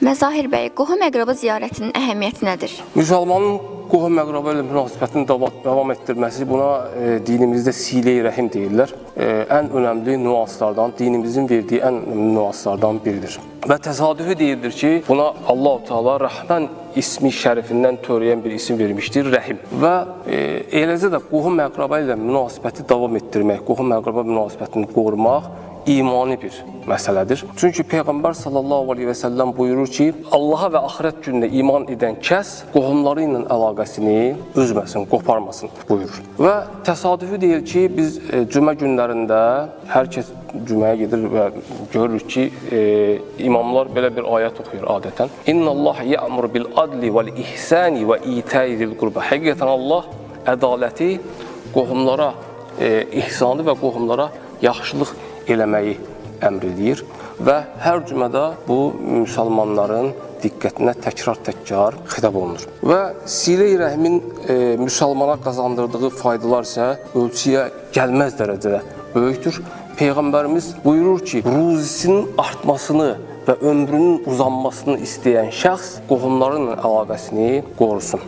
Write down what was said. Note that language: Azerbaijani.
Məzahir bəy, qohum-əqraba ziyarətinin əhəmiyyəti nədir? Müsəlmanın qohum-əqraba ilə münasibətini davam etdirməsi, buna dinimizdə silə-i rəhim deyirlər. Ən önəmli nüanslardan, dinimizin verdiyi ən önəmli nüanslardan biridir. Və təsadüfi deyildir ki, buna Allah-u Teala Rəhmən ismi şərifindən törəyən bir isim vermişdir, Rəhim. Və eləcə də qohum-əqraba ilə münasibəti davam etdirmək, qohum-əqraba münasibətini qorumaq imani bir məsələdir. Çünki Peyğəmbər sallallahu aleyhi və səlləm buyurur ki, Allaha və axirət gününə iman edən kəs qohumları ilə əlaqəsini üzməsin, qoparmasın buyurur. Və təsadüfi deyil ki, biz cümə günlərində hər kəs cüməyə gedir və görürük ki, imamlar belə bir ayət oxuyur adətən. İnnəllaha ya'muru bil adli vəl ihsani və itəyi zil qurba. Həqiqətən Allah ədaləti, qohumlara ihsanı və qohumlara yaxşılıq eləməyi əmr edir və hər cümədə bu müsəlmanların diqqətinə təkrar xitab olunur. Və silə-i rəhmin müsəlmana qazandırdığı faydalar isə ölçüyə gəlməz dərəcədə böyükdür. Peyğəmbərimiz buyurur ki, ruzisinin artmasını və ömrünün uzanmasını istəyən şəxs qohumlarının əlaqəsini qorusun.